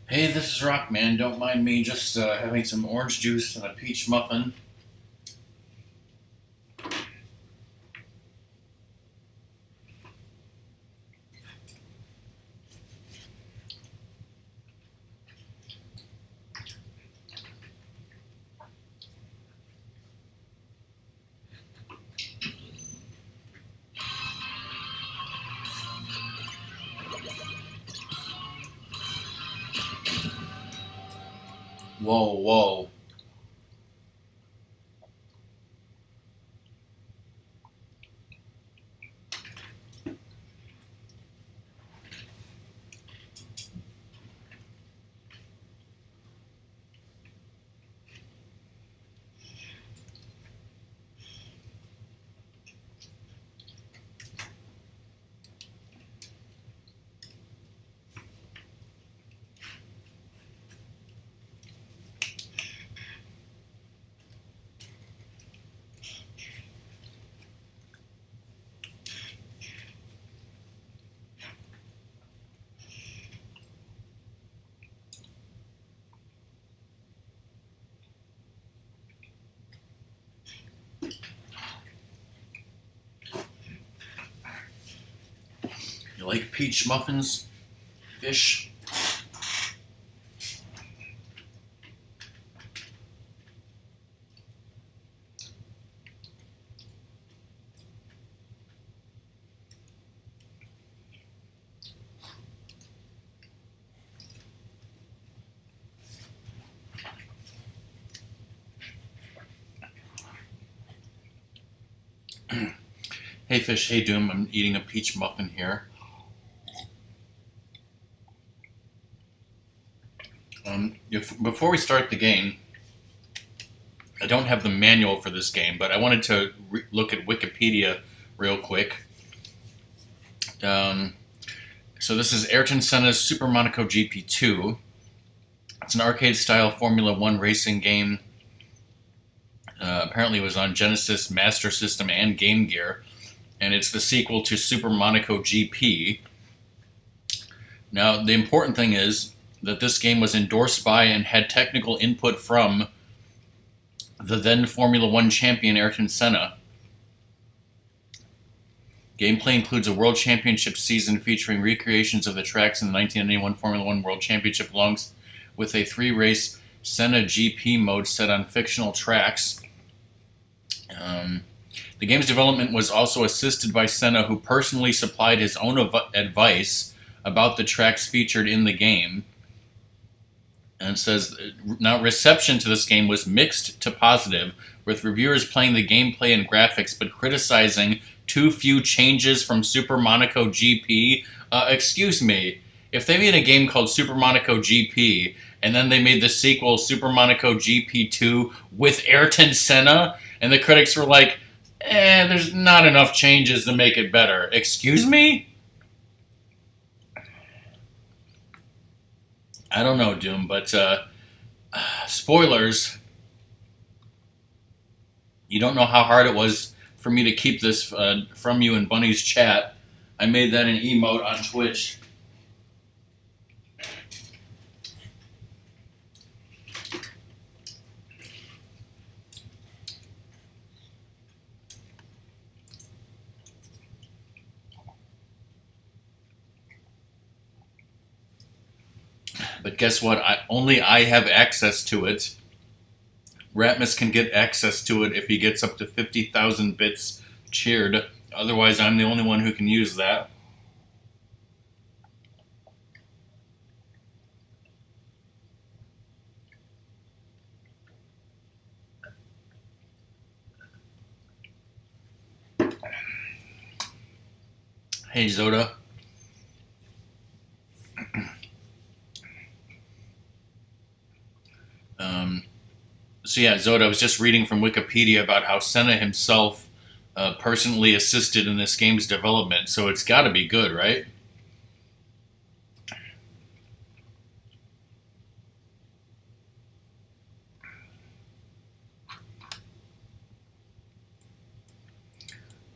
Hey, this is Rockman. Don't mind me just having some orange juice and a peach muffin. Whoa, whoa. You like peach muffins, fish? Hey, fish. Hey, Doom. I'm eating a peach muffin here. Before we start the game, I don't have the manual for this game, but I wanted to look at Wikipedia real quick. Um, so this is Ayrton Senna's Super Monaco GP2. It's an arcade-style Formula One racing game. Apparently, it was on Genesis, Master System, and Game Gear, and it's the sequel to Super Monaco GP. Now, the important thing is that this game was endorsed by and had technical input from the then Formula One champion Ayrton Senna. Gameplay includes a World Championship season featuring recreations of the tracks in the 1991 Formula One World Championship, along with a three-race Senna GP mode set on fictional tracks. The game's development was also assisted by Senna, who personally supplied his own advice about the tracks featured in the game. And it says, now reception to this game was mixed to positive, with reviewers playing the gameplay and graphics but criticizing too few changes from Super Monaco GP. Excuse me, if they made a game called Super Monaco GP and then they made the sequel Super Monaco GP2 with Ayrton Senna, and the critics were like, there's not enough changes to make it better. Excuse me? I don't know, Doom, but spoilers. You don't know how hard it was for me to keep this from you in Bunny's chat. I made that an emote on Twitch. But guess what? Only I have access to it. Ratmus can get access to it if he gets up to 50,000 bits cheered. Otherwise, I'm the only one who can use that. Hey, Zoda. So yeah, Zoda, I was just reading from Wikipedia about how Senna himself personally assisted in this game's development, so it's got to be good, right?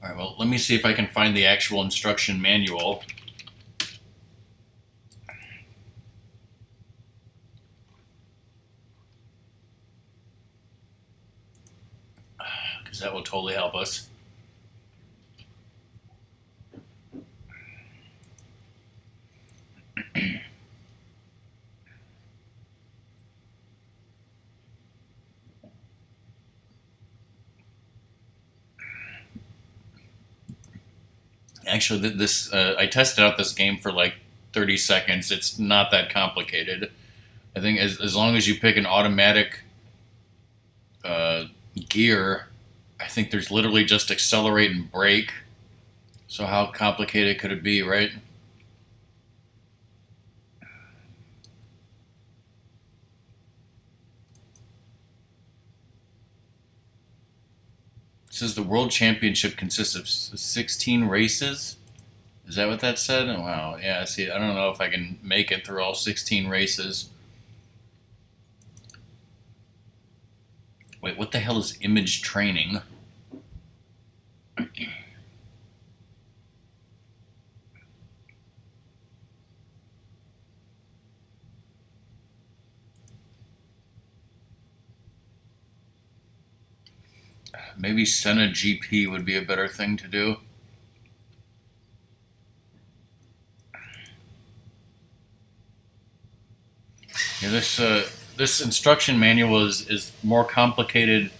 Alright, well, let me see if I can find the actual instruction manual. because that will totally help us. Actually, I tested out this game for like 30 seconds. It's not that complicated. I think as long as you pick an automatic gear, I think there's literally just accelerate and brake. So how complicated could it be, right? It says the World Championship consists of 16 races. Is that what that said? Oh, wow. Yeah, see, I don't know if I can make it through all 16 races. Wait, what the hell is image training? Maybe Senna GP would be a better thing to do. Yeah, this instruction manual is more complicated.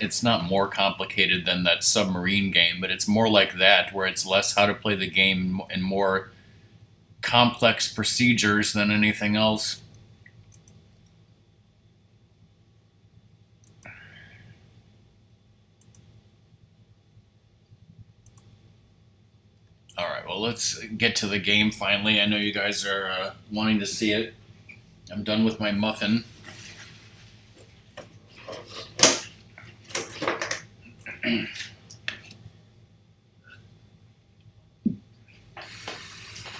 It's not more complicated than that submarine game, but it's more like that, where it's less how to play the game and more complex procedures than anything else. Alright, well, let's get to the game finally. I know you guys are wanting to see it. I'm done with my muffin.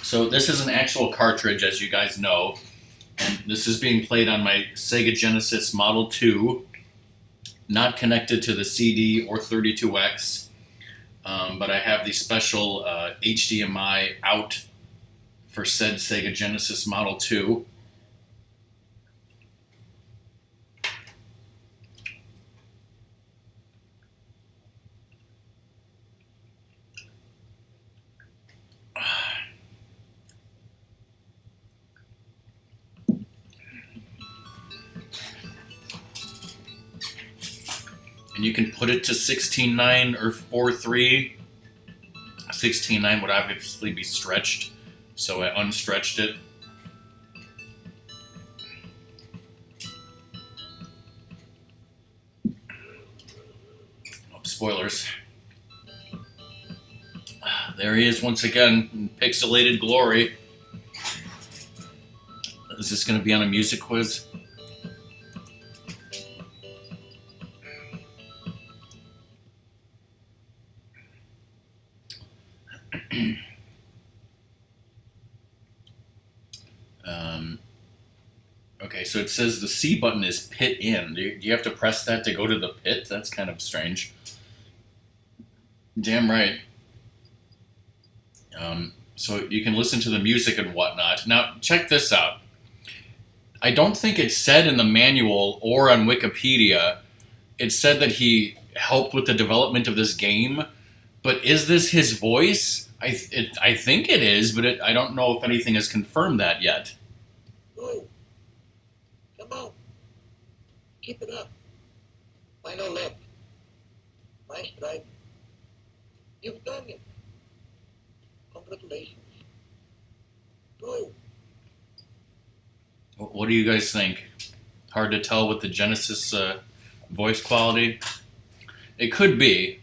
So this is an actual cartridge, as you guys know, and this is being played on my Sega Genesis Model 2, not connected to the CD or 32X, but I have the special HDMI out for said Sega Genesis Model 2. And you can put it to 16.9 or 4.3. 16.9 would obviously be stretched, so I unstretched it. Oh, spoilers. There he is once again, in pixelated glory. Is this going to be on a music quiz? Okay, so it says the C button is pit in. Do you have to press that to go to the pit? That's kind of strange. Damn right. So you can listen to the music and whatnot. Now, check this out. I don't think it said in the manual or on Wikipedia, it said that he helped with the development of this game, but is this his voice? I think it is, but I don't know if anything has confirmed that yet. Oh, come on. Keep it up. Final lap. Nice drive. You've done it. Congratulations. Go. What do you guys think? Hard to tell with the Genesis voice quality. It could be.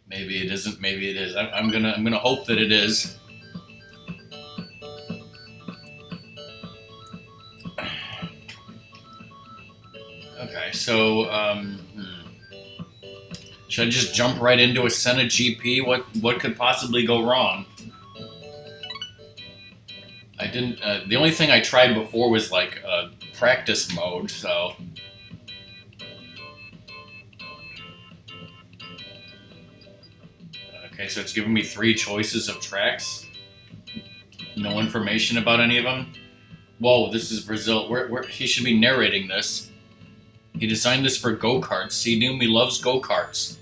Maybe it isn't. Maybe it is. I'm gonna hope that it is. Okay, so should I just jump right into a Senna GP? What could possibly go wrong? I didn't. The only thing I tried before was like practice mode. So. Okay, so it's giving me 3 choices of tracks. No information about any of them. Whoa, this is Brazil. Where he should be narrating this. He designed this for go-karts. See, Doom, he loves go-karts.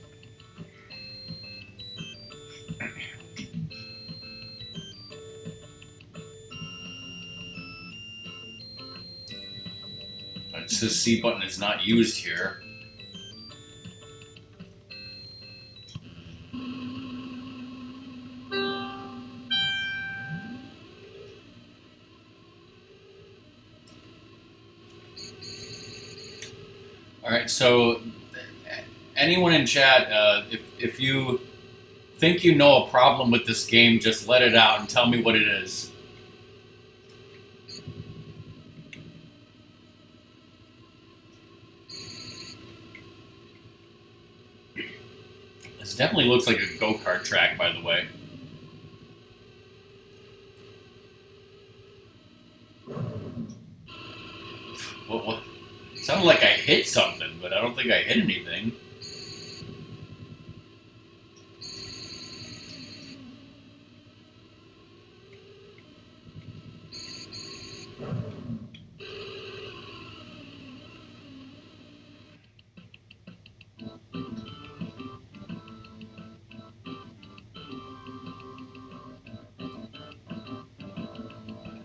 It says C button is not used here. Alright, so anyone in chat, if you think you know a problem with this game, just let it out and tell me what it is. This definitely looks like a go-kart track, by the way. What? It sounded like I hit something, but I don't think I hit anything.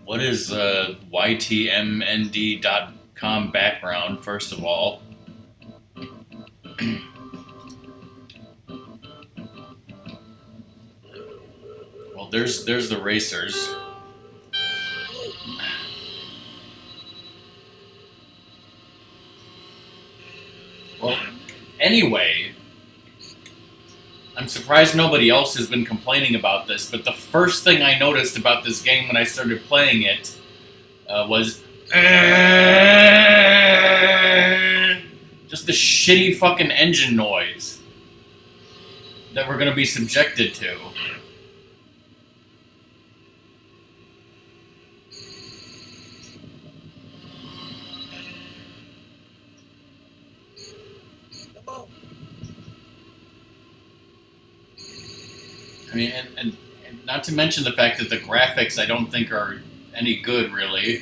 What is YTMND.com background, first of all? Well, there's the racers. Well, anyway, I'm surprised nobody else has been complaining about this, but the first thing I noticed about this game when I started playing it was just the shitty fucking engine noise that we're going to be subjected to. I mean, and not to mention the fact that the graphics I don't think are any good, really.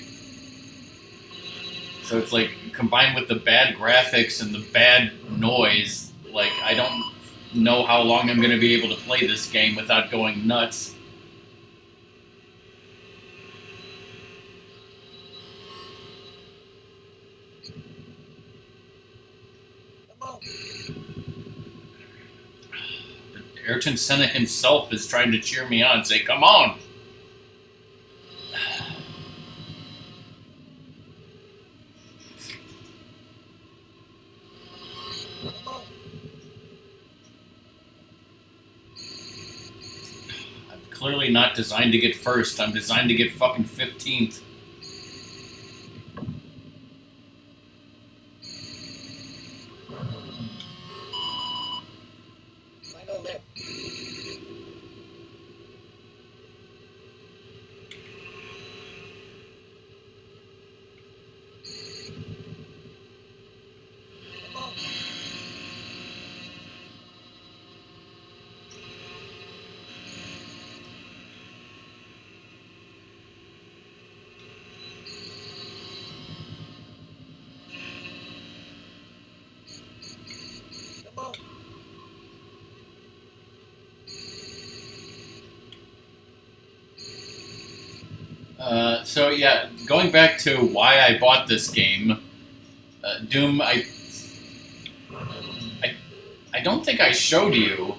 So it's like, combined with the bad graphics and the bad noise, like, I don't know how long I'm going to be able to play this game without going nuts. Ayrton Senna himself is trying to cheer me on, say, come on! I'm clearly not designed to get first, I'm designed to get fucking 15th. So yeah, going back to why I bought this game, Doom, I don't think I showed you.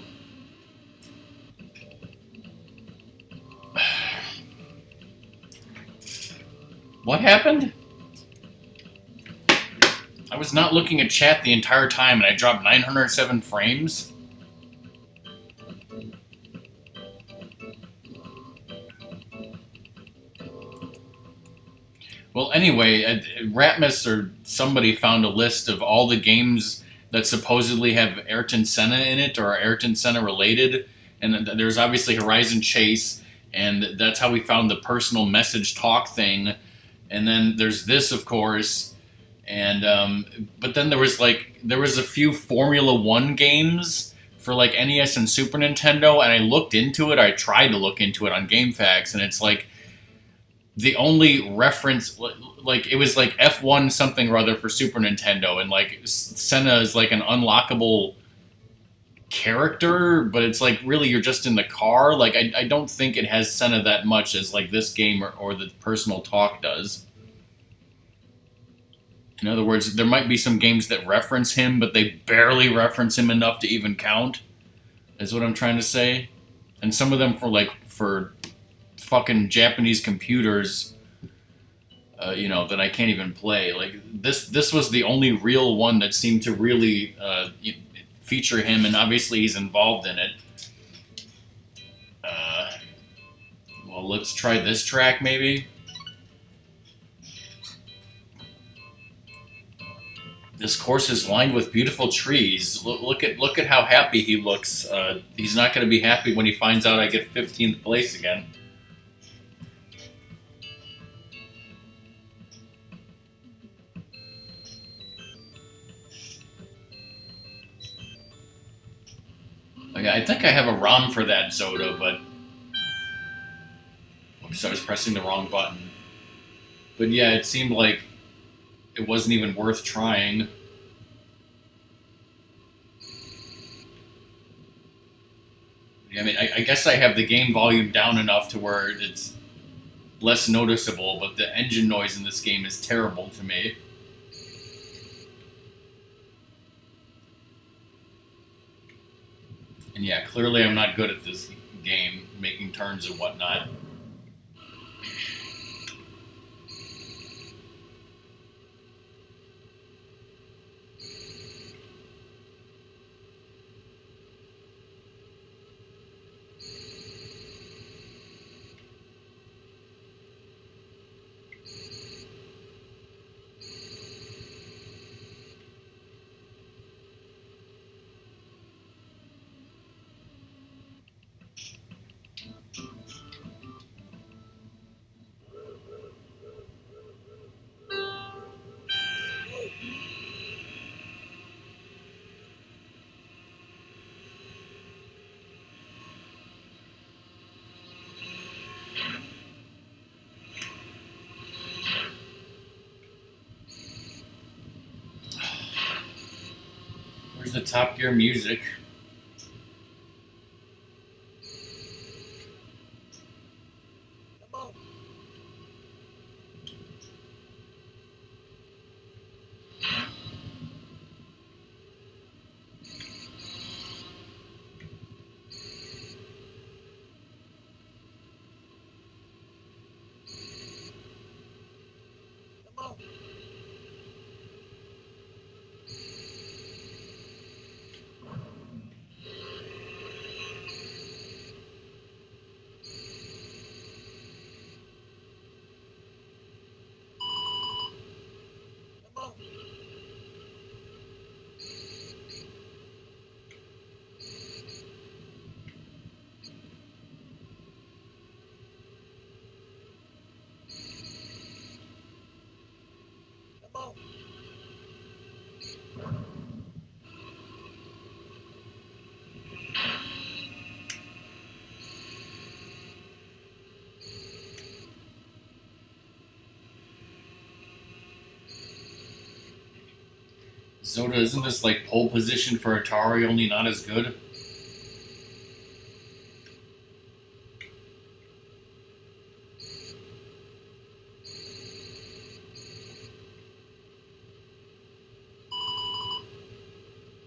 What happened? I was not looking at chat the entire time and I dropped 907 frames. Well, anyway, Ratmus or somebody found a list of all the games that supposedly have Ayrton Senna in it or are Ayrton Senna related. And there's obviously Horizon Chase, and that's how we found the personal message talk thing. And then there's this, of course. And but then there was a few Formula One games for like NES and Super Nintendo, and I looked into it. I tried to look into it on GameFAQs, and it's like the only reference, like it was like F1 something or other for Super Nintendo, and like Senna is like an unlockable character, but it's like really you're just in the car. Like I don't think it has Senna that much as like this game or the personal talk does. In other words, there might be some games that reference him, but they barely reference him enough to even count. Is what I'm trying to say. And some of them for fucking Japanese computers, that I can't even play. Like this was the only real one that seemed to really feature him, and obviously he's involved in it. Well, let's try this track maybe. This course is lined with beautiful trees. Look at how happy he looks. He's not going to be happy when he finds out I get 15th place again. Okay, I think I have a ROM for that Zoda, but oops, I was pressing the wrong button. But yeah, it seemed like it wasn't even worth trying. I mean, I guess I have the game volume down enough to where it's less noticeable, but the engine noise in this game is terrible to me. And yeah, clearly I'm not good at this game, making turns and whatnot. Where's the Top Gear music? Come on. Come on. Come on. Come on. Zoda, isn't this like pole position for Atari, only not as good?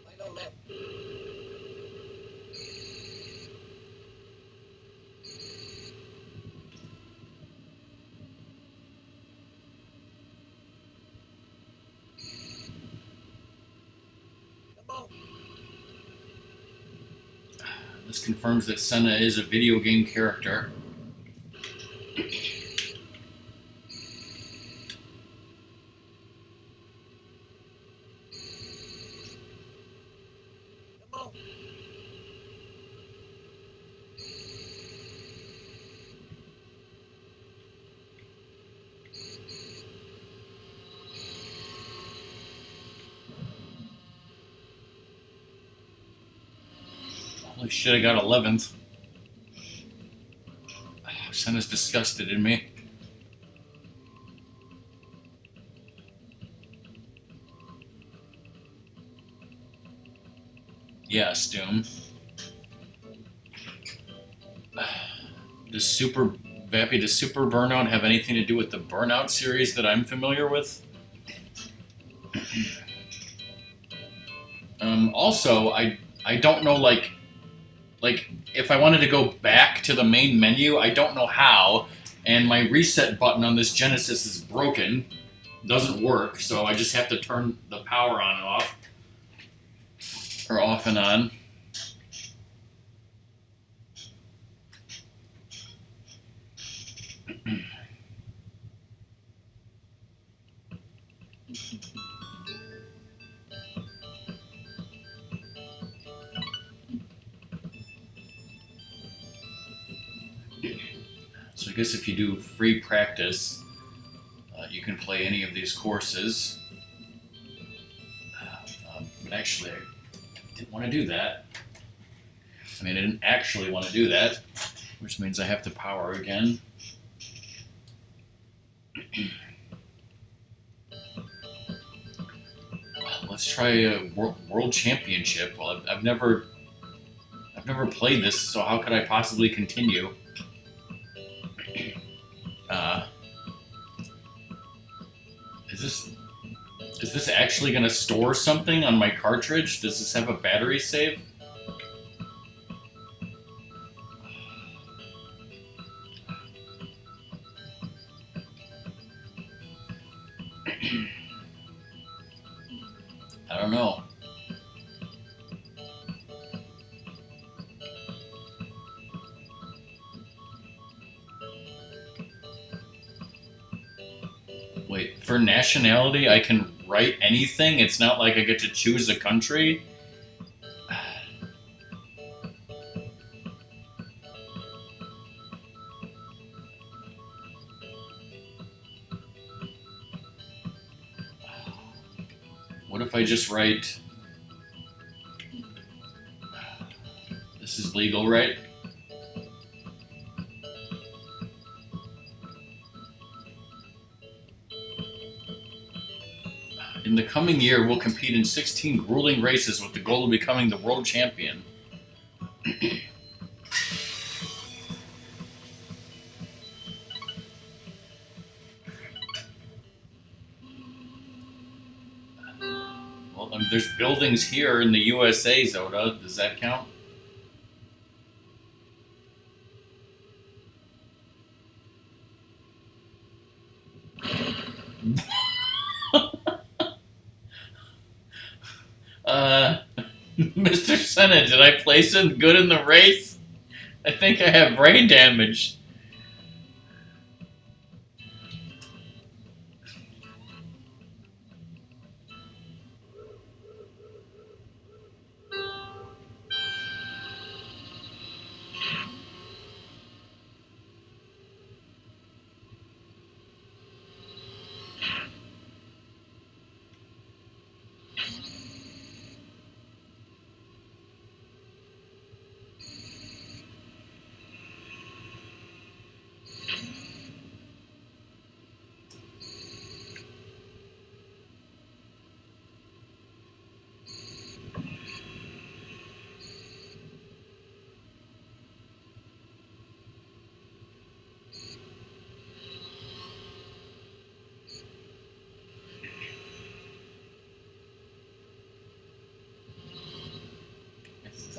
Final lap. Come on. This confirms that Senna is a video game character. Come on. Holy shit, I got 11th. Senna's disgusted in me. Yes, Doom. Does Super Vappy, does Super Burnout have anything to do with the Burnout series that I'm familiar with? Also, I don't know like if I wanted to go back to the main menu, I don't know how, and my reset button on this Genesis is broken, doesn't work, so I just have to turn the power on and off, or off and on. So I guess if you do free practice, you can play any of these courses. But actually, I didn't want to do that. I mean, I didn't actually want to do that, which means I have to power again. Let's try a world championship. Well, I've never played this, so how could I possibly continue? Uh, is this actually going to store something on my cartridge? Does this have a battery save? I don't know. Wait, for nationality, I can write anything? It's not like I get to choose a country? What if I just write... This is legal, right? In the coming year, we'll compete in 16 grueling races with the goal of becoming the world champion. Well, there's buildings here in the USA, Zoda. Does that count? Mr. Senna, did I place it good in the race? I think I have brain damage.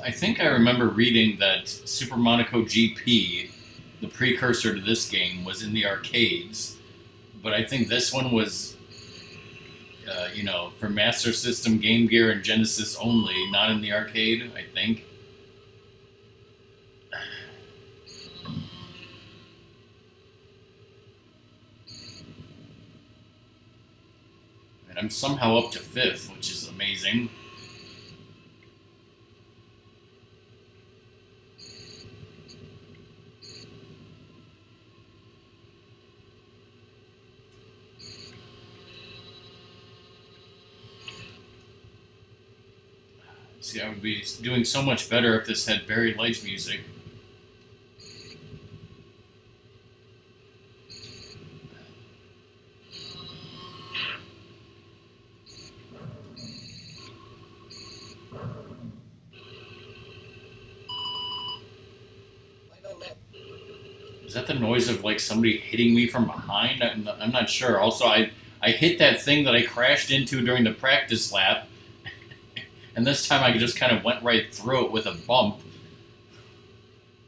I think I remember reading that Super Monaco GP, the precursor to this game, was in the arcades, but I think this one was, for Master System, Game Gear, and Genesis only, not in the arcade, I think. And I'm somehow up to 5th, which is amazing. See, I would be doing so much better if this had Buried Lights music. Is that the noise of like somebody hitting me from behind? I'm not sure. Also, I hit that thing that I crashed into during the practice lap, and this time I just kind of went right through it with a bump.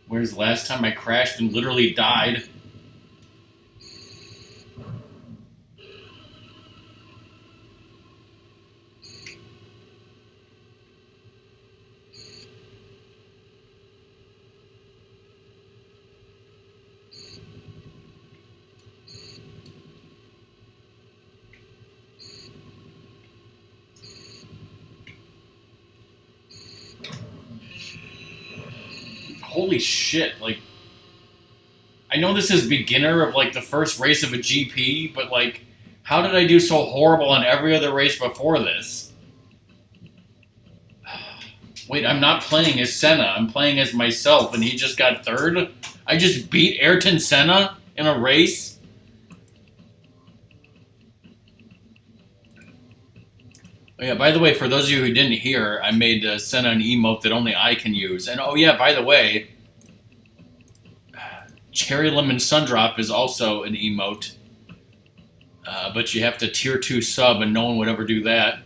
Whereas last time I crashed and literally died. Holy shit, like, I know this is beginner of like the first race of a GP, but like, how did I do so horrible on every other race before this? Wait, I'm not playing as Senna, I'm playing as myself, and he just got third? I just beat Ayrton Senna in a race? Oh yeah, by the way, for those of you who didn't hear, I made Senna an emote that only I can use. And oh yeah, by the way, Cherry Lemon Sundrop is also an emote. But you have to tier 2 sub, and no one would ever do that.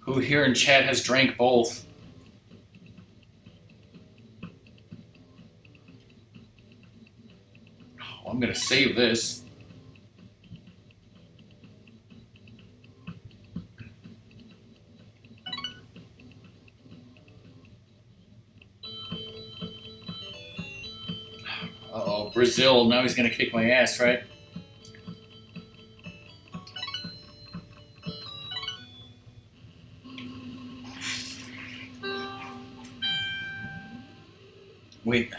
Who here in chat has drank both? Oh, I'm gonna save this. Uh-oh, Brazil, now he's gonna kick my ass, right? Wait,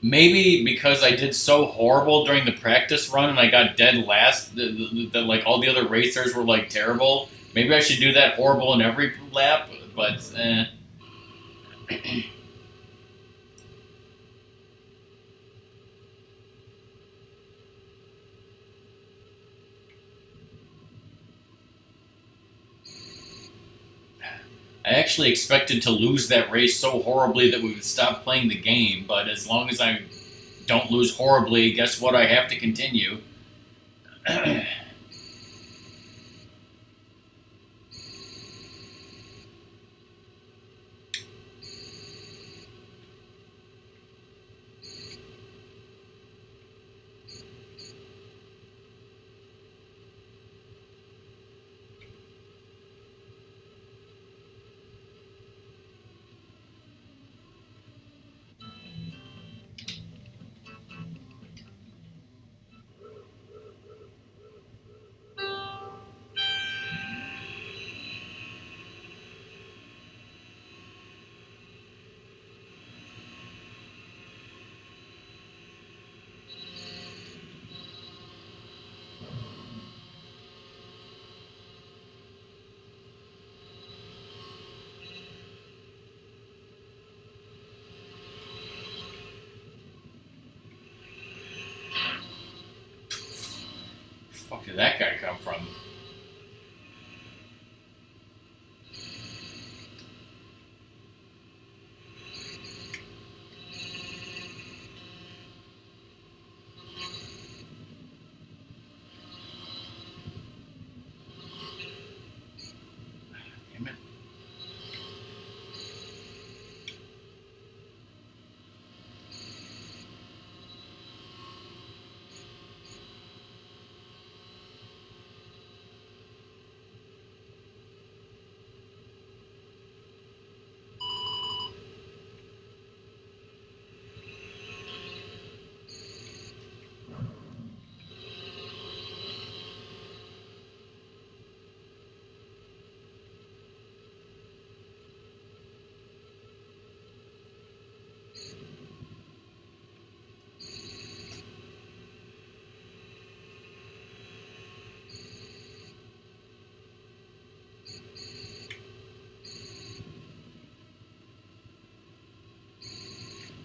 maybe because I did so horrible during the practice run and I got dead last, that like all the other racers were like terrible. Maybe I should do that horrible in every lap, but I actually expected to lose that race so horribly that we would stop playing the game, but as long as I don't lose horribly, guess what? I have to continue. Fuck did that guy come from? Damn it.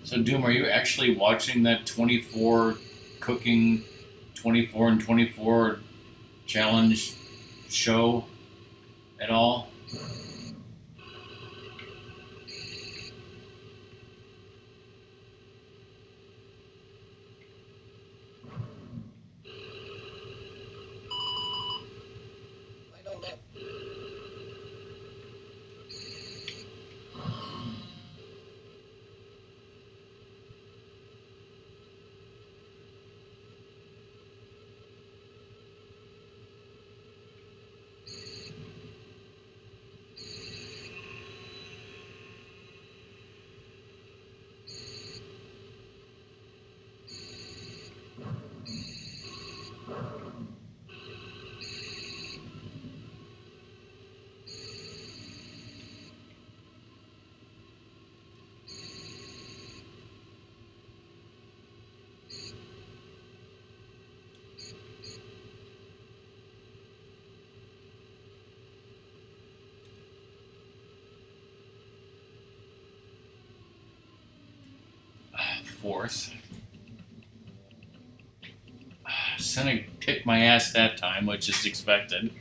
So, Doom, are you actually watching that 24 cooking 24 and 24 challenge show at all? fourth. Senna kicked my ass that time, which is expected.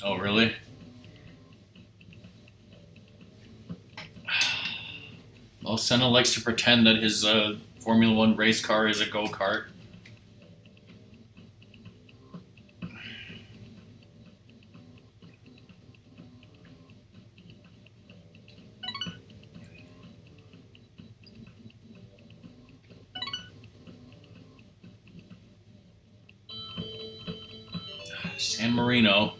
Oh, really? Well, Senna likes to pretend that his Formula One race car is a go-kart. San Marino.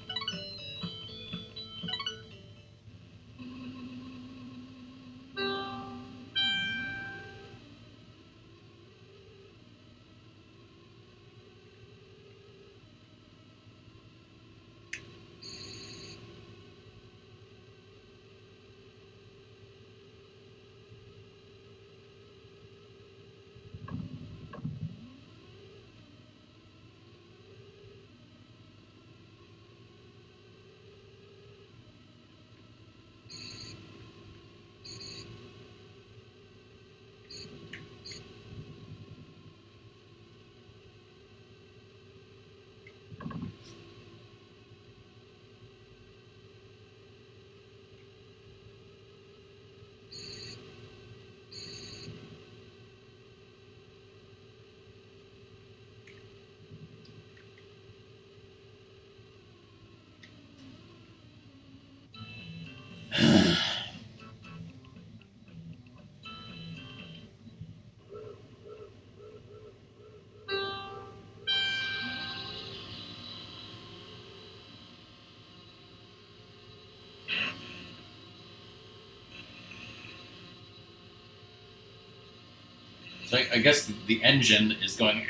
So I guess the engine is going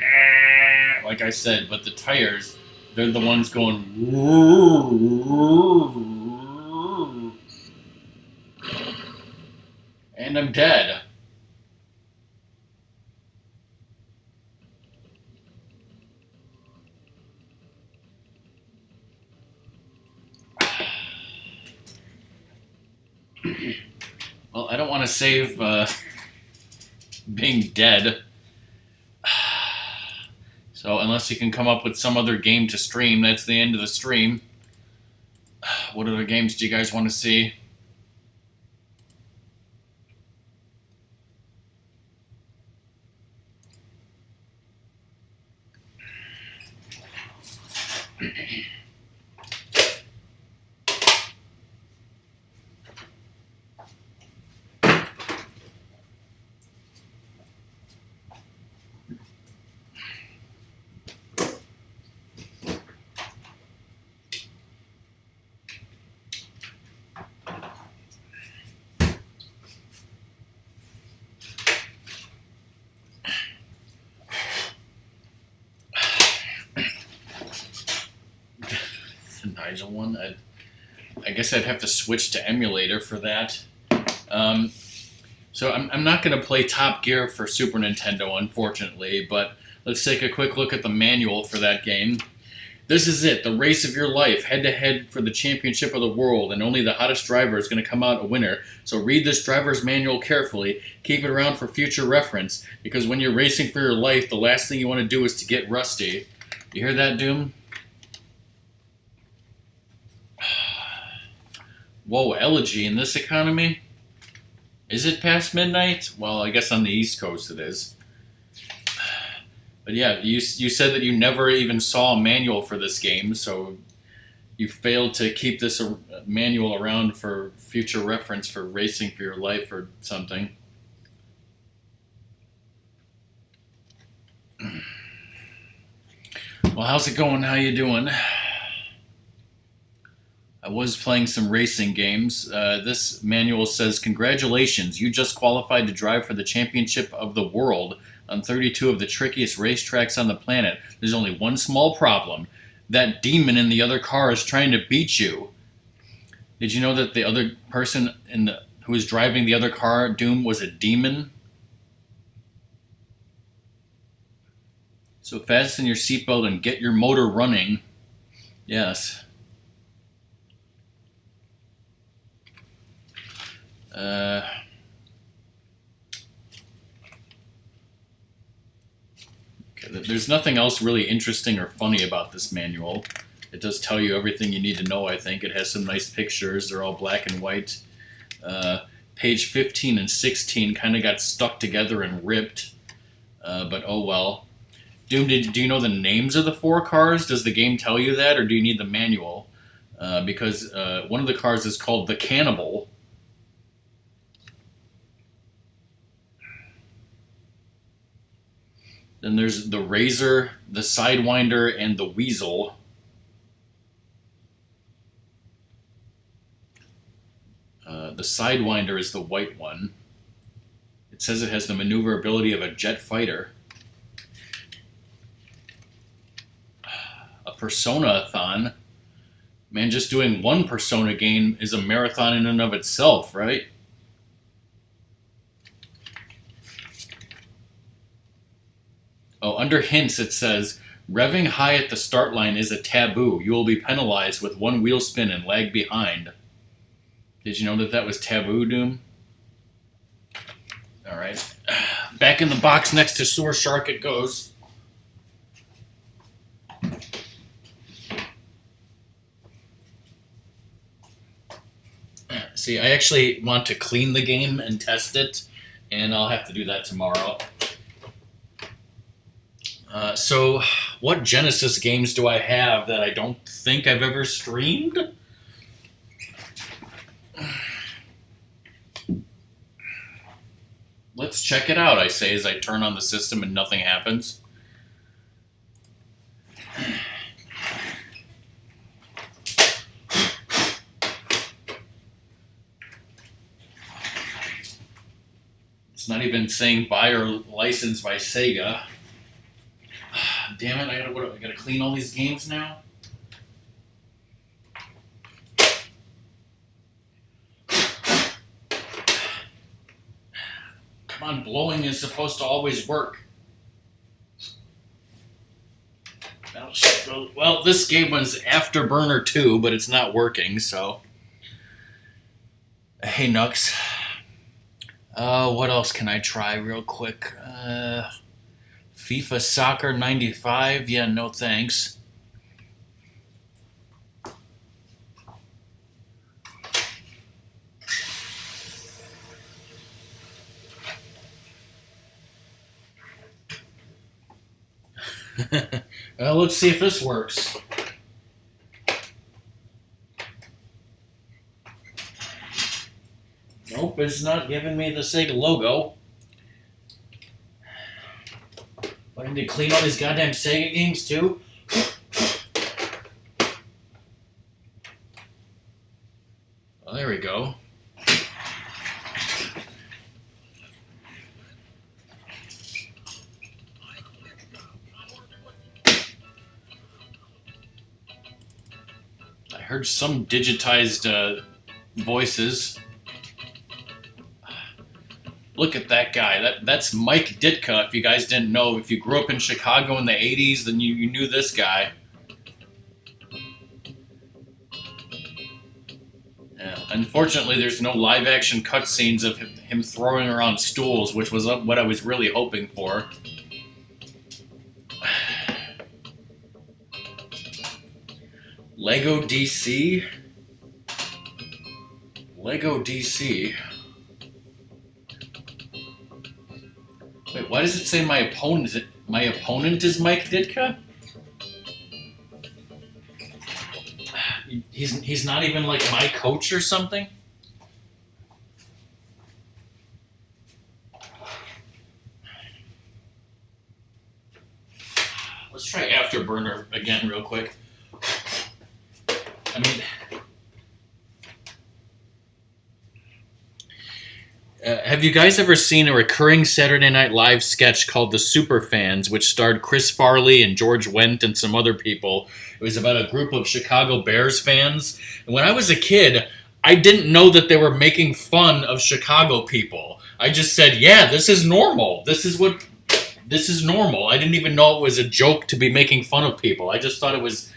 like I said, but the tires, they're the ones going. And I'm dead. Well, I don't want to save being dead. So unless you can come up with some other game to stream, that's the end of the stream. What other games do you guys want to see? Nigel one. I guess I'd have to switch to emulator for that. So I'm not going to play Top Gear for Super Nintendo, unfortunately, but let's take a quick look at the manual for that game. This is it, the race of your life, head-to-head for the championship of the world, and only the hottest driver is going to come out a winner. So read this driver's manual carefully, keep it around for future reference, because when you're racing for your life, the last thing you want to do is to get rusty. You hear that, Doom? Whoa, Elegy in this economy? Is it past midnight? Well, I guess on the East Coast it is. But yeah, you said that you never even saw a manual for this game, so you failed to keep this manual around for future reference for racing for your life or something. Well, how's it going? How you doing? I was playing some racing games. This manual says, congratulations, you just qualified to drive for the championship of the world on 32 of the trickiest racetracks on the planet. There's only one small problem. That demon in the other car is trying to beat you. Did you know that the other person who was driving the other car, Doom, was a demon? So fasten your seatbelt and get your motor running. Yes. There's nothing else really interesting or funny about this manual. It does tell you everything you need to know, I think. It has some nice pictures. They're all black and white. Page 15 and 16 kind of got stuck together and ripped. But oh well. Doom, do you know the names of the 4 cars? Does the game tell you that, or do you need the manual? Because one of the cars is called the Cannibal. Then there's the Razor, the Sidewinder, and the Weasel. The Sidewinder is the white one. It says it has the maneuverability of a jet fighter. A Persona-a-thon. Man, just doing one Persona game is a marathon in and of itself, right? Oh, under hints it says, revving high at the start line is a taboo. You will be penalized with 1 wheel spin and lag behind. Did you know that that was taboo, Doom? Alright. Back in the box next to Sewer Shark it goes. See, I actually want to clean the game and test it, and I'll have to do that tomorrow. So, what Genesis games do I have that I don't think I've ever streamed? Let's check it out, I say as I turn on the system and nothing happens. It's not even saying buy or licensed by Sega. Damn it, I gotta clean all these games now? Come on, blowing is supposed to always work. Well, this game was Afterburner 2, but it's not working, so... Hey, Nux. What else can I try real quick? FIFA Soccer 95? Yeah, no thanks. Well, let's see if this works. Nope, it's not giving me the Sega logo. I need to clean all these goddamn Sega games too? Well, there we go. I heard some digitized voices. Look at that guy. That's Mike Ditka. If you guys didn't know, if you grew up in Chicago in the 80s, then you knew this guy. Yeah. Unfortunately, there's no live-action cutscenes of him throwing around stools, which was what I was really hoping for. Lego DC? Lego DC... Wait, why does it say my opponent? My opponent is Mike Ditka? He's not even like my coach or something? Let's try Afterburner again real quick. I mean... have you guys ever seen a recurring Saturday Night Live sketch called The Superfans, which starred Chris Farley and George Wendt and some other people? It was about a group of Chicago Bears fans. And when I was a kid, I didn't know that they were making fun of Chicago people. I just said, yeah, this is normal. This is normal. I didn't even know it was a joke to be making fun of people. I thought it was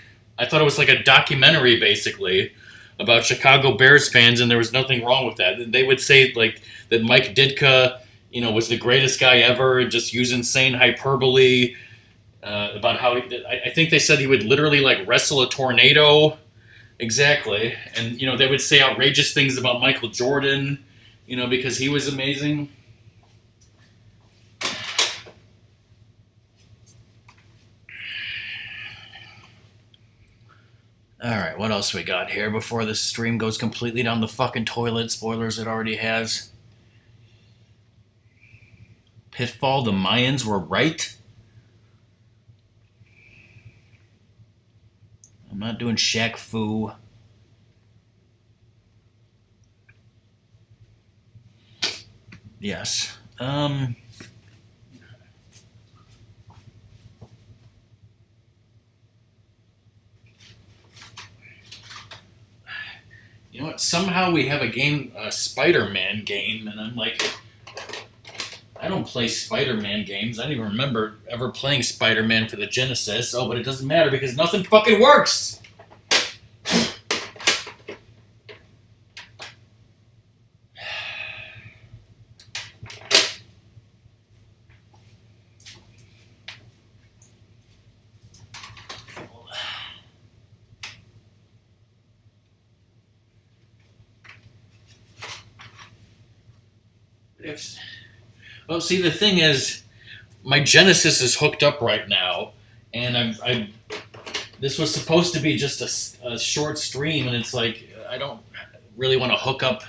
like a documentary, basically, about Chicago Bears fans, and there was nothing wrong with that. They would say, like, that Mike Ditka, was the greatest guy ever, and just use insane hyperbole. about how I think they said he would literally like wrestle a tornado. Exactly, and you know they would say outrageous things about Michael Jordan, you know, because he was amazing. All right, what else we got here before this stream goes completely down the fucking toilet? Spoilers, it already has. Pitfall, the Mayans were right. I'm not doing Shaq Fu. Yes. You know what? Somehow we have a game, a Spider-Man game, and I'm like, I don't play Spider-Man games. I don't even remember ever playing Spider-Man for the Genesis. Oh, but it doesn't matter because nothing fucking works! Well, see, the thing is, my Genesis is hooked up right now, and I this was supposed to be just a short stream, and it's like I don't really want to hook up.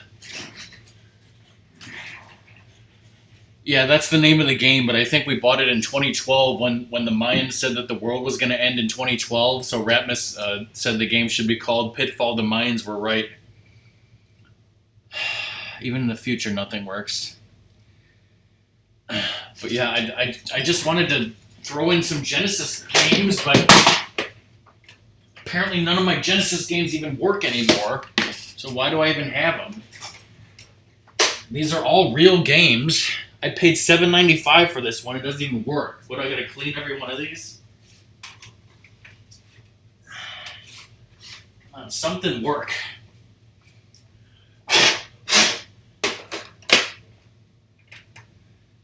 Yeah, that's the name of the game, but I think we bought it in 2012 when the Mayans said that the world was going to end in 2012. So Ratmus said the game should be called Pitfall. The Mayans were right. Even in the future, nothing works. But yeah, I just wanted to throw in some Genesis games, but apparently none of my Genesis games even work anymore. So why do I even have them? These are all real games. I paid $7.95 for this one. It doesn't even work. What, do I gotta clean every one of these? Come on, something work.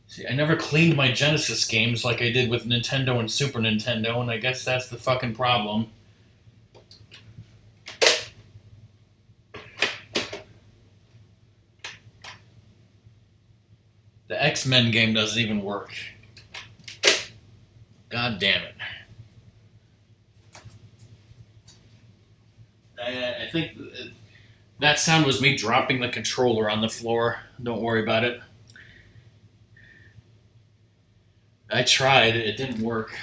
See, I never cleaned my Genesis games like I did with Nintendo and Super Nintendo, and I guess that's the fucking problem. The X-Men game doesn't even work. God damn it. I think that sound was me dropping the controller on the floor. Don't worry about it. I tried. It didn't work.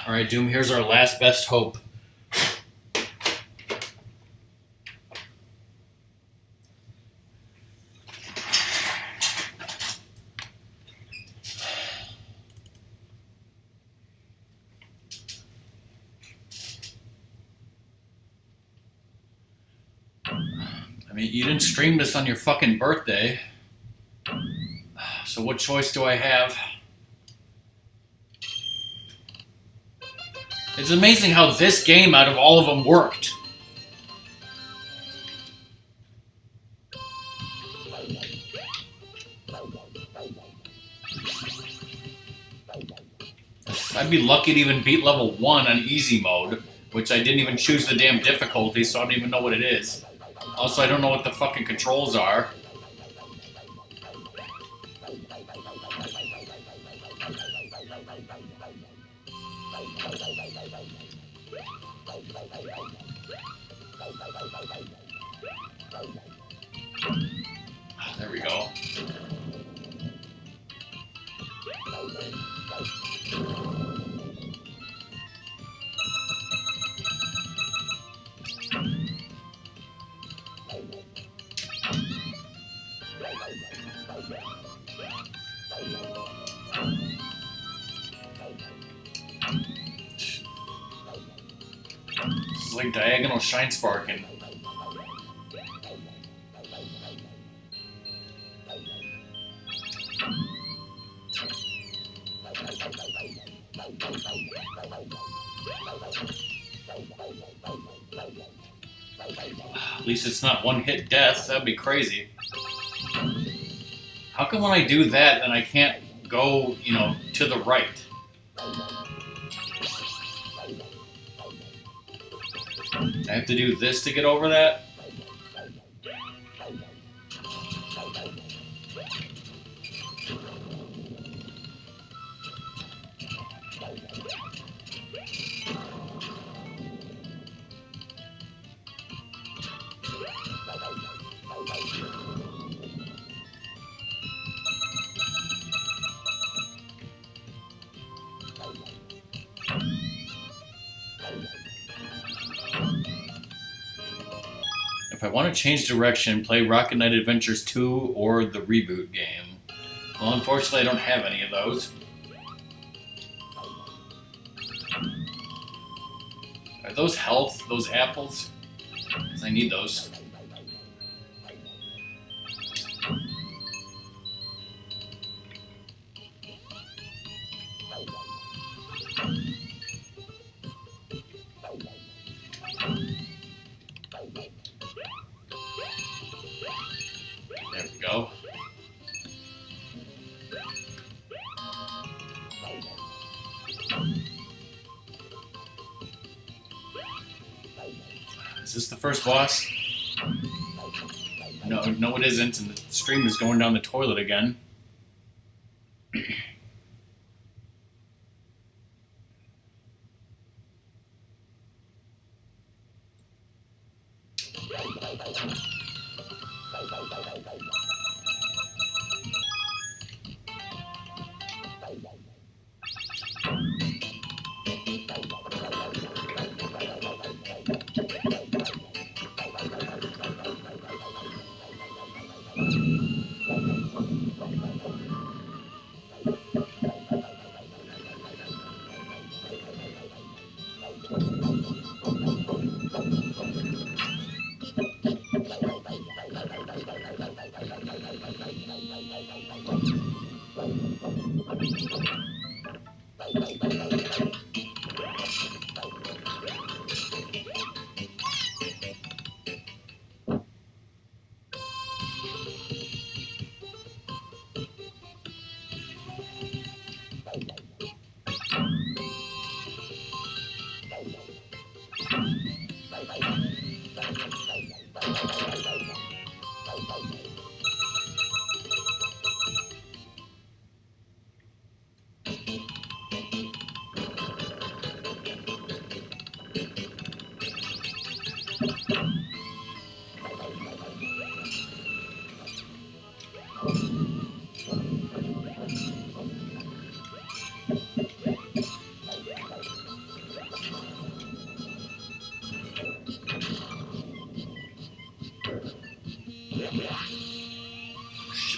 All right, Doom, here's our last best hope. I mean, you didn't stream this on your fucking birthday. So what choice do I have? It's amazing how this game, out of all of them, worked. I'd be lucky to even beat level 1 on easy mode, which I didn't even choose the damn difficulty, so I don't even know what it is. Also, I don't know what the fucking controls are. There we go. This is like diagonal shine sparking. At least it's not one-hit death. That'd be crazy. How come when I do that, then I can't go, to the right? I have to do this to get over that? If I want to change direction, play Rocket Knight Adventures 2 or the reboot game. Well, unfortunately, I don't have any of those. Are those health, those apples? Because I need those. There we go. Is this the first boss? No, it isn't, and the stream is going down the toilet again.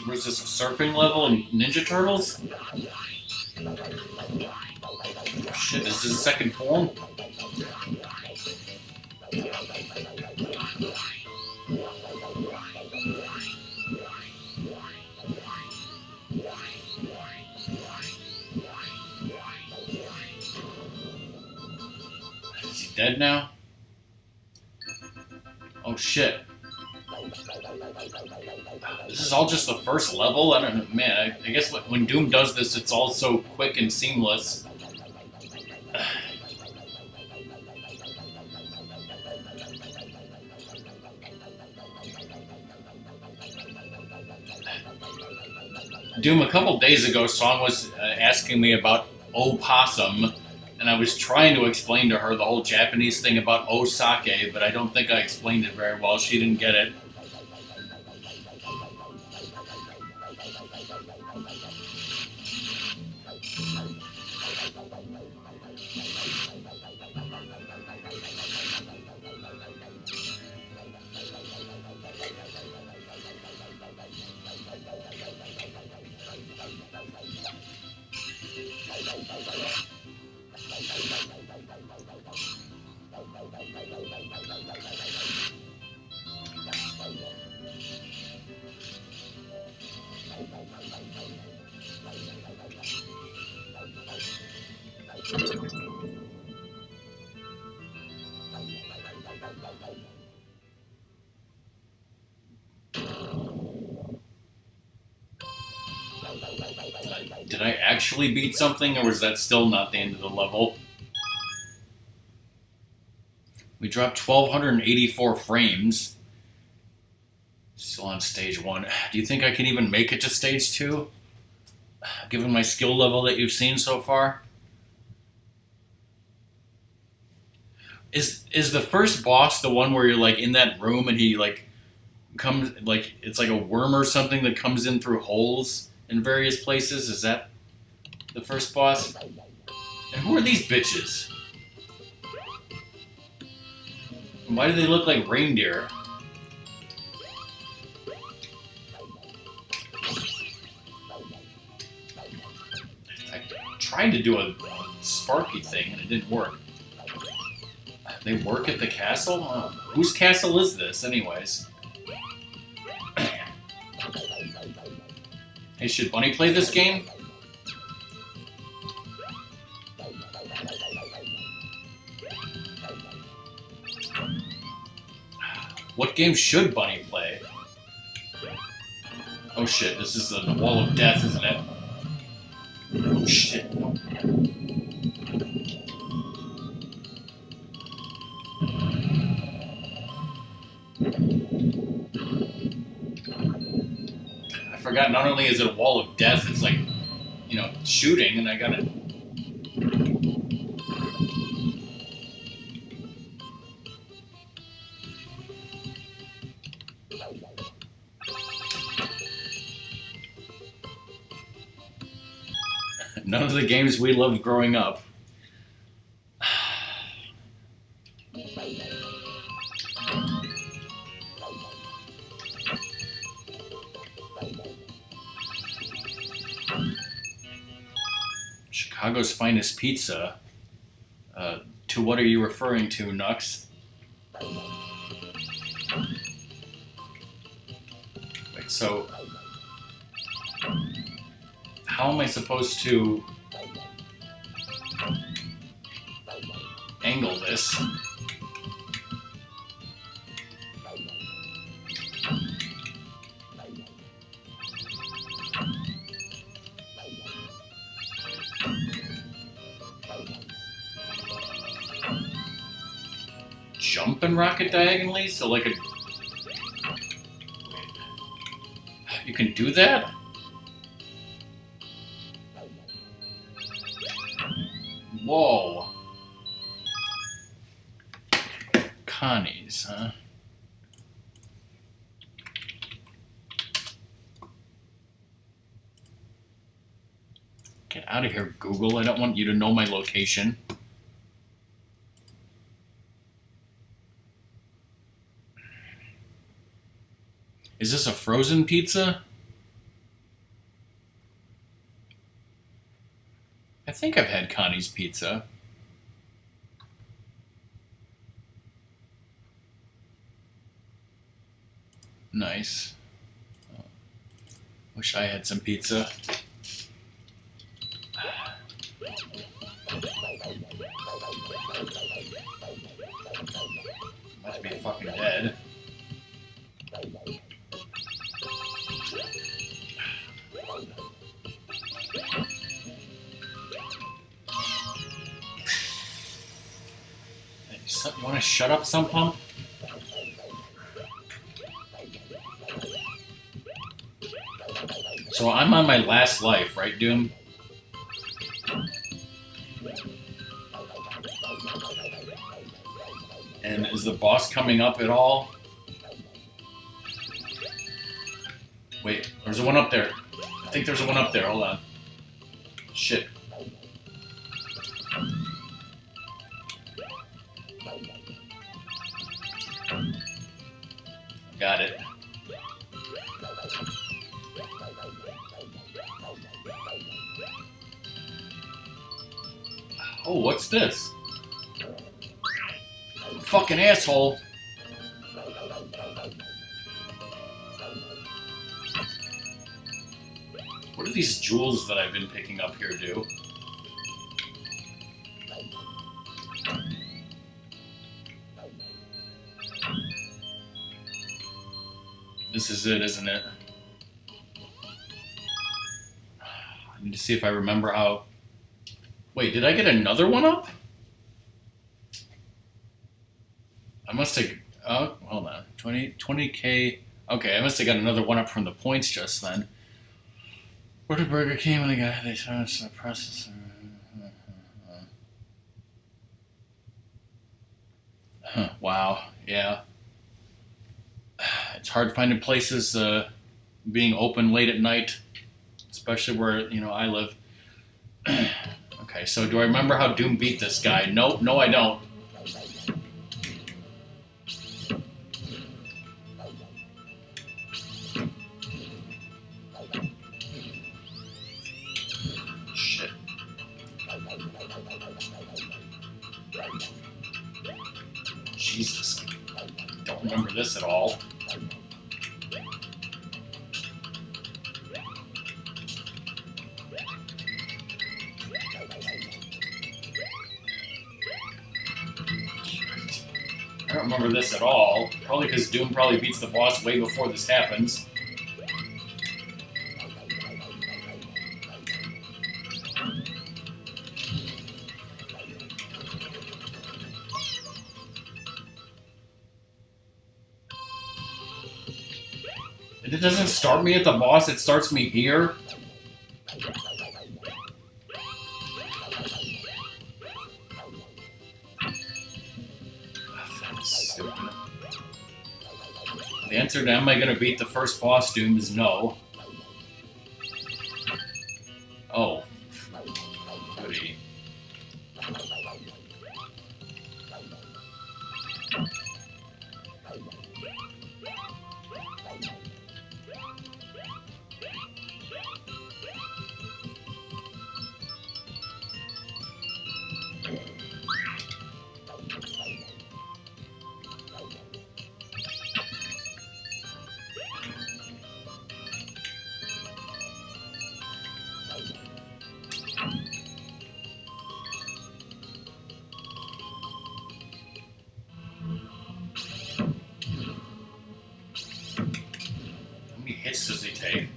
Was this a surfing level in Ninja Turtles? Shit, is this a second form? Is he dead now? Oh shit. This is all just the first level? I don't know, man, I guess when Doom does this, it's all so quick and seamless. Doom, a couple days ago, Song was asking me about opossum, and I was trying to explain to her the whole Japanese thing about osake, but I don't think I explained it very well. She didn't get it. Did I actually beat something, or was that still not the end of the level? We dropped 1,284 frames. Still on stage 1. Do you think I can even make it to stage 2? Given my skill level that you've seen so far? Is the first boss the one where you're like in that room and he like comes like it's like a worm or something that comes in through holes in various places? Is that the first boss? And who are these bitches? And why do they look like reindeer? I tried to do a sparky thing and it didn't work. They work at the castle? Oh, whose castle is this, anyways? Hey, should Bunny play this game? What game should Bunny play? Oh shit, this is the wall of death, isn't it? Oh shit. I forgot, not only is it a wall of death, it's like, you know, shooting, and I gotta... None of the games we loved growing up. Chicago's finest pizza. To what are you referring to, Nux? Wait, so... How am I supposed to angle this? Jump and rocket diagonally? So like a... You can do that? Whoa. Connie's, huh? Get out of here, Google. I don't want you to know my location. Is this a frozen pizza? I think I've had Connie's Pizza. Nice. Wish I had some pizza. Must be fucking dead. You want to shut up, some pump? So I'm on my last life, right, Doom? And is the boss coming up at all? Wait, there's a one up there. I think there's a one up there. Hold on. Shit. Got it. Oh, what's this? Fucking asshole. What do these jewels that I've been picking up here do? This is it, isn't it? I need to see if I remember how... Wait, did I get another one up? I must have... Oh, hold on. 20K... Okay, I must have got another one up from the points just then. Burger came and I got... They started the process... Huh, wow, yeah. It's hard finding places being open late at night, especially where, I live. Okay, so do I remember how Doom beat this guy? No, I don't. Shit. Jesus. Don't remember this at all. I don't remember this at all. Probably because Doom probably beats the boss way before this happens. It doesn't start me at the boss, it starts me here. The answer to am I going to beat the first boss Doom is no. Oh. Goody. How many hits does he take?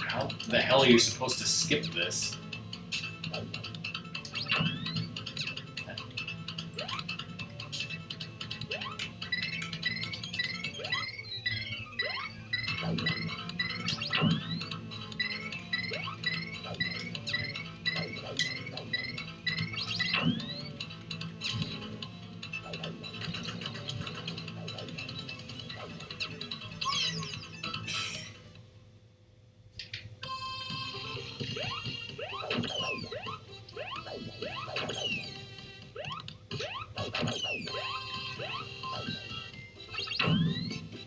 How the hell are you supposed to skip this?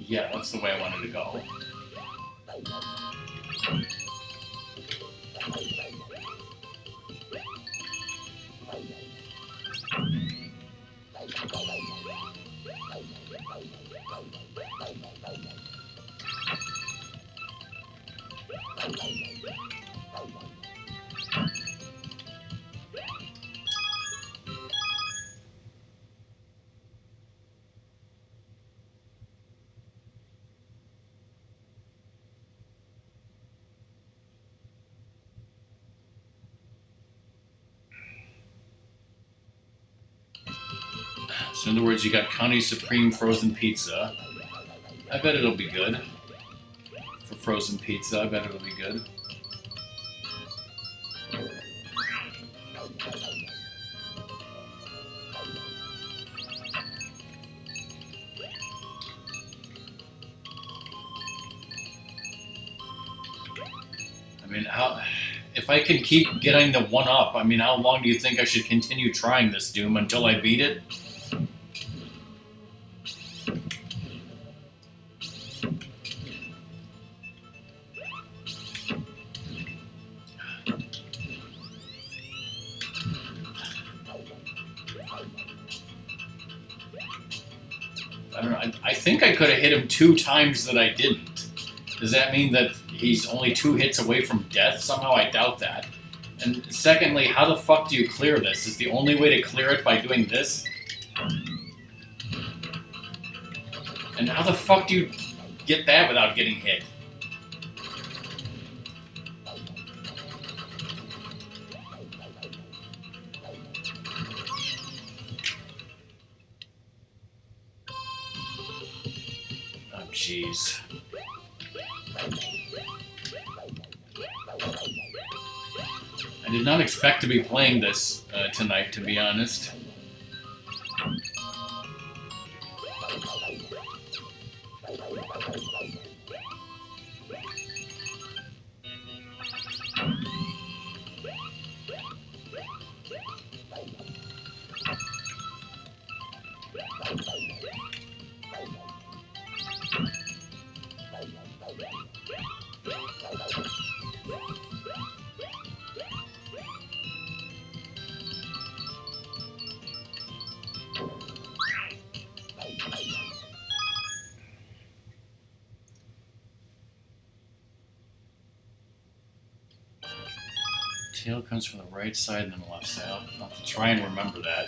Yeah, that's the way I wanted to go. So in other words, you got Connie Supreme Frozen Pizza. I bet it'll be good. For frozen pizza, I bet it'll be good. I mean, if I can keep getting the one up, I mean, how long do you think I should continue trying this Doom until I beat it? I don't know. I think I could have hit him 2 times that I didn't. Does that mean that he's only 2 hits away from death? Somehow I doubt that. And secondly, how the fuck do you clear this? Is the only way to clear it by doing this? And how the fuck do you get that without getting hit? Oh, jeez. I did not expect to be playing this tonight, to be honest. Tail comes from the right side and then the left side. I'll have to try and remember that.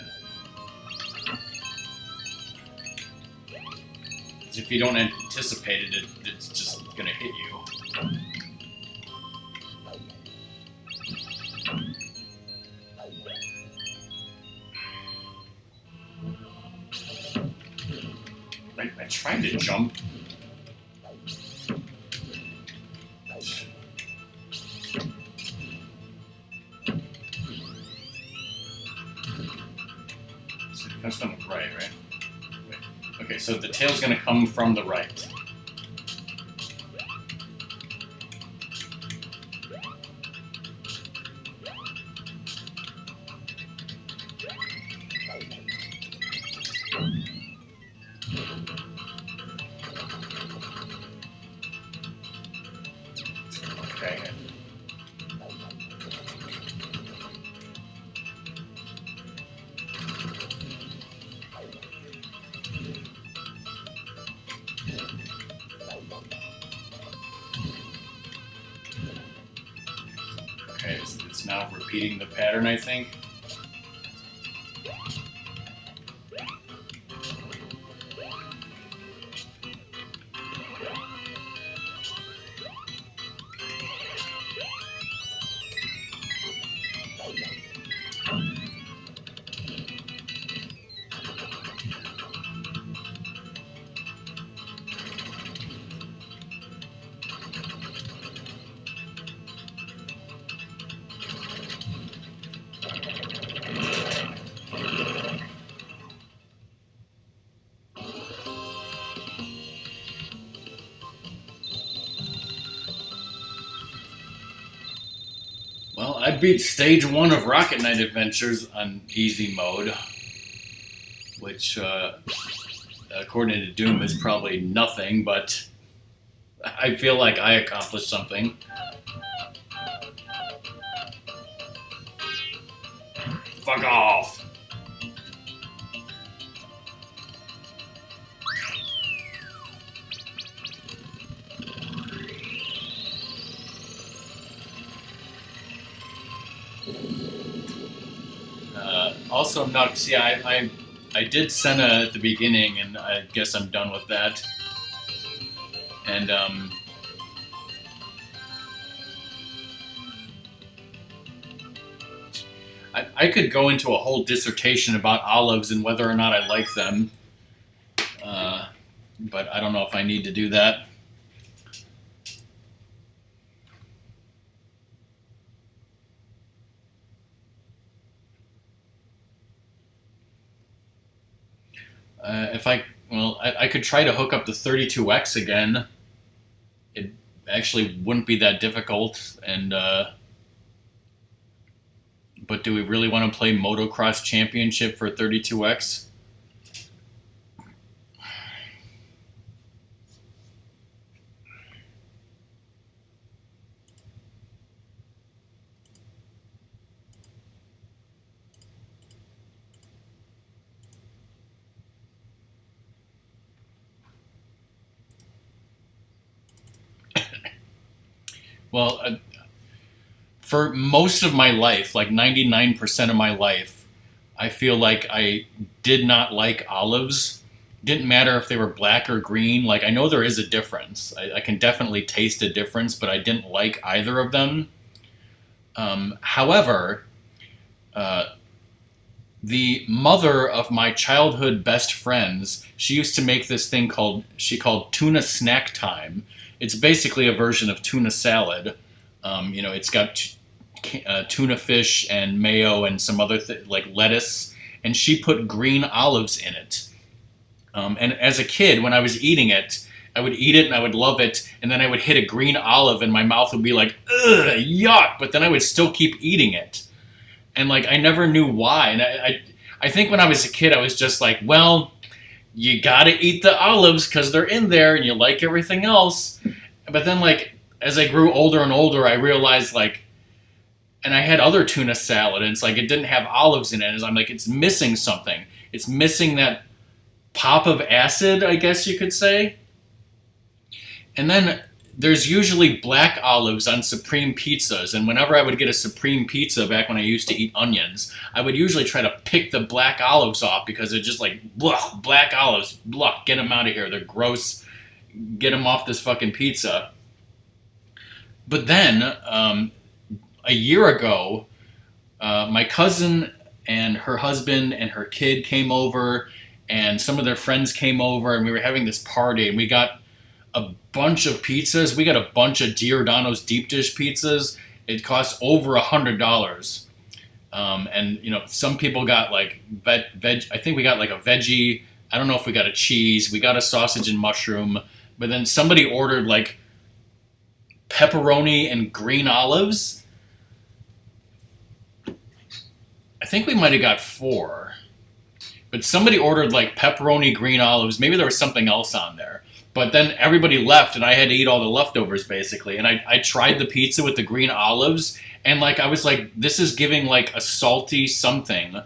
Because if you don't anticipate it, it's just going to hit you. I tried to jump. Comes from the right, right? Wait. Okay, so the tail's gonna come from the right. Okay. Okay, it's now repeating the pattern, I think. Well, I beat stage 1 of Rocket Knight Adventures on easy mode, which, according to Doom, is probably nothing, but I feel like I accomplished something. Fuck off! Also, Nux, yeah, I did Senna at the beginning, and I guess I'm done with that. And, I could go into a whole dissertation about olives and whether or not I like them, but I don't know if I need to do that. I could try to hook up the 32X again. It actually wouldn't be that difficult, and but do we really want to play Motocross Championship for 32X? Well, for most of my life, like 99% of my life, I feel like I did not like olives. Didn't matter if they were black or green. Like, I know there is a difference. I can definitely taste a difference, but I didn't like either of them. However, uh, the mother of my childhood best friends, she used to make this thing she called tuna snack time. It's basically a version of tuna salad. It's got tuna fish and mayo and some other like lettuce, and she put green olives in it. And as a kid, when I was eating it, I would eat it and I would love it, and then I would hit a green olive and my mouth would be like, ugh, yuck, but then I would still keep eating it. And like I never knew why. And I think when I was a kid, I was just like, well, you gotta eat the olives because they're in there and you like everything else. But then like as I grew older and older, I realized like, and I had other tuna salad and it's like it didn't have olives in it. And I'm like, it's missing something. It's missing that pop of acid, I guess you could say. And then there's usually black olives on supreme pizzas, and whenever I would get a supreme pizza back when I used to eat onions, I would usually try to pick the black olives off because it's just like, blah, black olives, blah, get them out of here, they're gross, get them off this fucking pizza. But then, a year ago, my cousin and her husband and her kid came over, and some of their friends came over, and we were having this party, and we got a bunch of pizzas. We got a bunch of Giordano's deep dish pizzas. It cost over $100. And some people got like veg. I think we got like a veggie. I don't know if we got a cheese. We got a sausage and mushroom. But then somebody ordered like pepperoni and green olives. I think we might have got 4. But somebody ordered like pepperoni, green olives. Maybe there was something else on there. But then everybody left, and I had to eat all the leftovers, basically. And I tried the pizza with the green olives, and like I was like, this is giving like a salty something,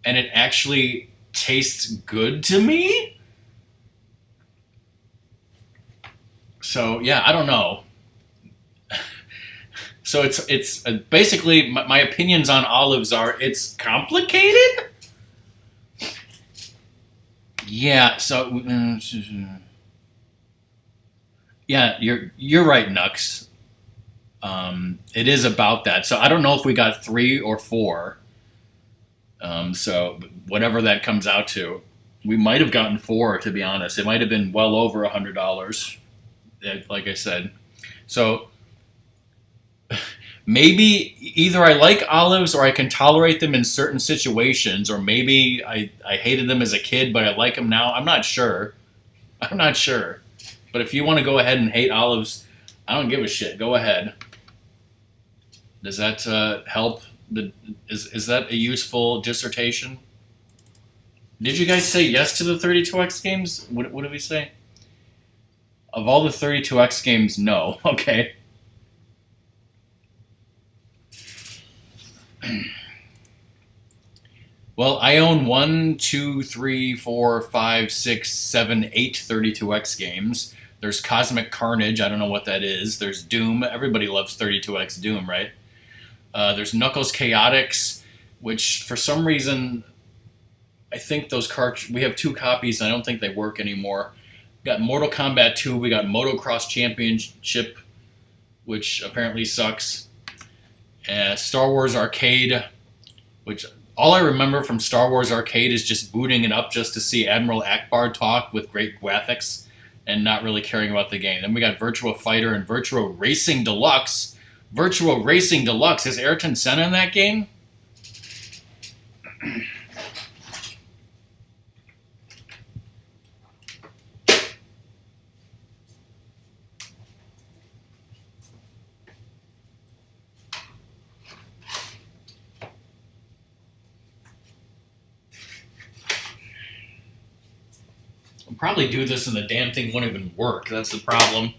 and it actually tastes good to me? So, yeah, I don't know. So it's basically, my opinions on olives are, it's complicated? Yeah, so... Yeah, you're right, Nux. It is about that. So I don't know if we got 3 or 4. So whatever that comes out to, we might have gotten 4. To be honest, it might have been well over $100. Like I said, so maybe either I like olives or I can tolerate them in certain situations, or maybe I hated them as a kid, but I like them now. I'm not sure. I'm not sure. But if you want to go ahead and hate olives, I don't give a shit. Go ahead. Does that help? Is that a useful dissertation? Did you guys say yes to the 32X games? What did we say? Of all the 32X games, no. Okay. Well, I own 1, 2, 3, 4, 5, 6, 7, 8 32X games. There's Cosmic Carnage. I don't know what that is. There's Doom. Everybody loves 32X Doom, right? There's Knuckles Chaotix, which for some reason, I think those we have 2 copies, and I don't think they work anymore. We got Mortal Kombat 2. We got Motocross Championship, which apparently sucks. Star Wars Arcade, which all I remember from Star Wars Arcade is just booting it up just to see Admiral Akbar talk with great graphics and not really caring about the game. Then we got Virtua Fighter and Virtua Racing Deluxe. Virtua Racing Deluxe. Is Ayrton Senna in that game? I'll probably do this and the damn thing won't even work. That's the problem.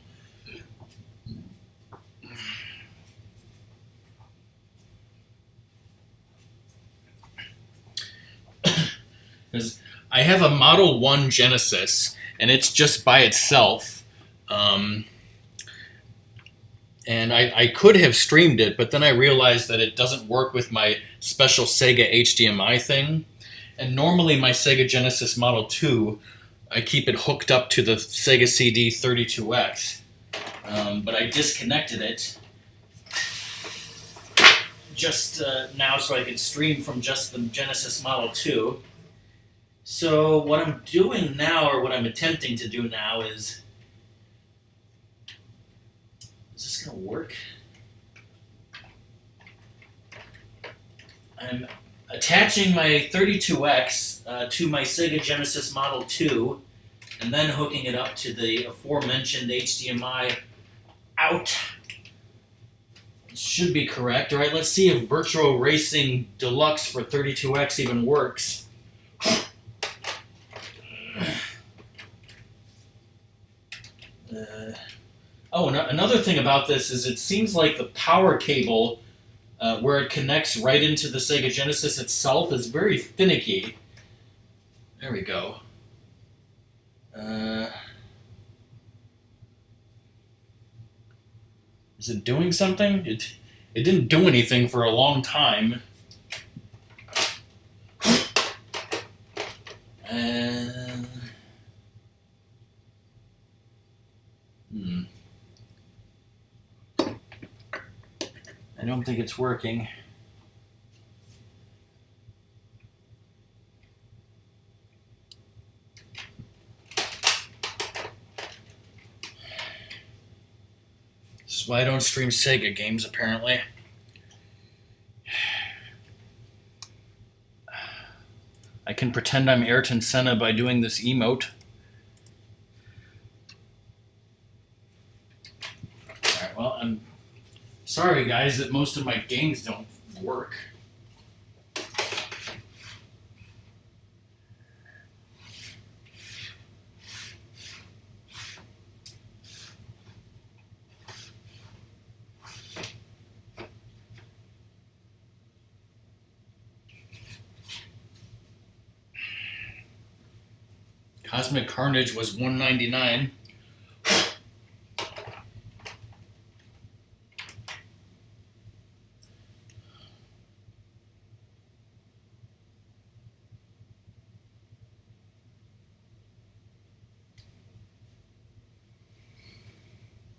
Because I have a Model 1 Genesis, and it's just by itself. and I could have streamed it, but then I realized that it doesn't work with my special Sega HDMI thing. And normally my Sega Genesis Model 2, I keep it hooked up to the Sega CD 32X. But I disconnected it just now so I could stream from just the Genesis Model 2. So what I'm doing now, or what I'm attempting to do now, is this going to work? I'm attaching my 32X to my Sega Genesis Model 2, and then hooking it up to the aforementioned HDMI out. It should be correct. All right, let's see if Virtual Racing Deluxe for 32X even works. Another thing about this is it seems like the power cable where it connects right into the Sega Genesis itself is very finicky. There we go. Is it doing something? It didn't do anything for a long time. I don't think it's working. This is why I don't stream Sega games, apparently. I can pretend I'm Ayrton Senna by doing this emote. Alright, well, I'm sorry, guys, that most of my games don't work. Cosmic Carnage was $199.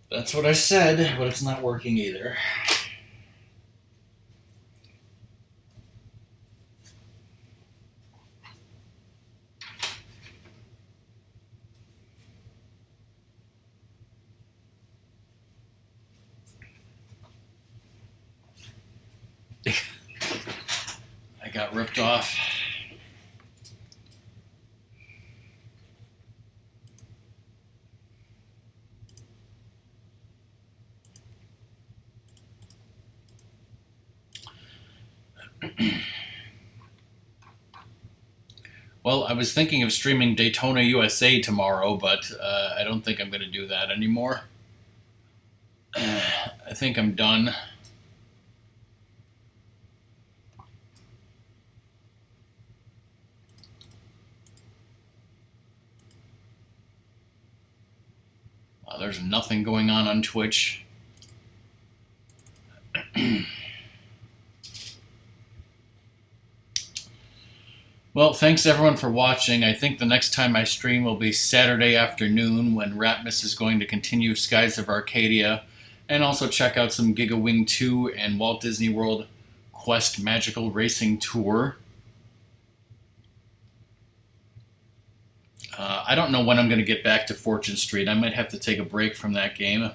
That's what I said, but it's not working either. I got ripped off. Well, I was thinking of streaming Daytona USA tomorrow, but I don't think I'm going to do that anymore. I think I'm done. There's nothing going on Twitch. Well, thanks everyone for watching. I think the next time I stream will be Saturday afternoon when Ratmus is going to continue Skies of Arcadia, and also check out some Giga Wing 2 and Walt Disney World Quest Magical Racing Tour. I don't know when I'm going to get back to Fortune Street. I might have to take a break from that game.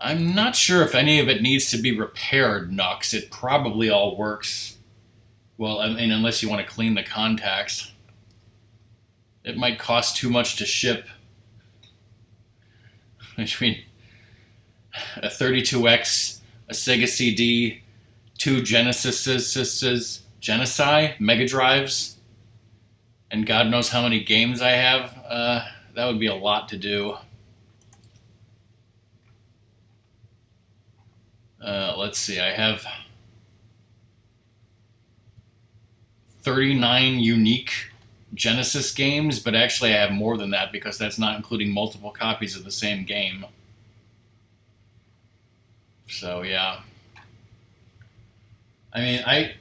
I'm not sure if any of it needs to be repaired, Nux. It probably all works. Well, I mean, unless you want to clean the contacts. It might cost too much to ship. Between a 32X, a Sega CD, 2 Genesi, Mega Drives, and God knows how many games I have. That would be a lot to do. Let's see, I have 39 unique Genesis games, but actually I have more than that because that's not including multiple copies of the same game. So yeah. I mean, I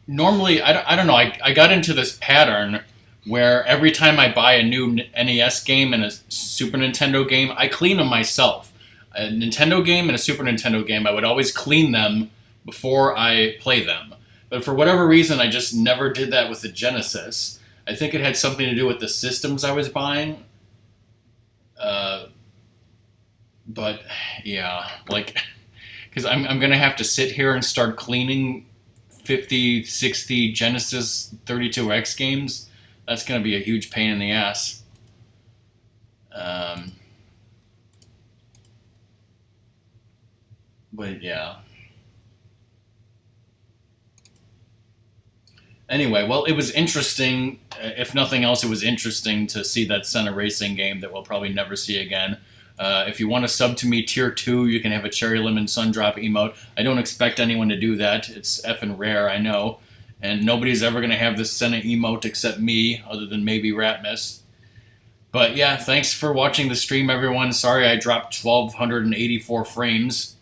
don't know, I got into this pattern where every time I buy a new NES game and a Super Nintendo game, I clean them myself. A Nintendo game and a Super Nintendo game, I would always clean them before I play them. But for whatever reason, I just never did that with the Genesis. I think it had something to do with the systems I was buying. But yeah, like, because I'm going to have to sit here and start cleaning 50, 60 Genesis 32X games. That's going to be a huge pain in the ass. But yeah. Anyway, well, it was interesting. If nothing else, it was interesting to see that Senna Racing game that we'll probably never see again. If you want to sub to me tier 2, you can have a Cherry Lemon Sundrop emote. I don't expect anyone to do that. It's effing rare, I know. And nobody's ever going to have this Senna emote except me, other than maybe Ratmus. But yeah, thanks for watching the stream, everyone. Sorry I dropped 1,284 frames.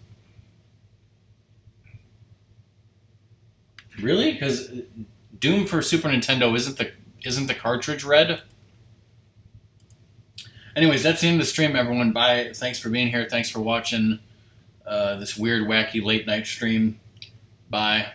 Really? Because Doom for Super Nintendo isn't the cartridge red? Anyways, that's the end of the stream, everyone. Bye. Thanks for being here. Thanks for watching this weird, wacky late night stream. Bye.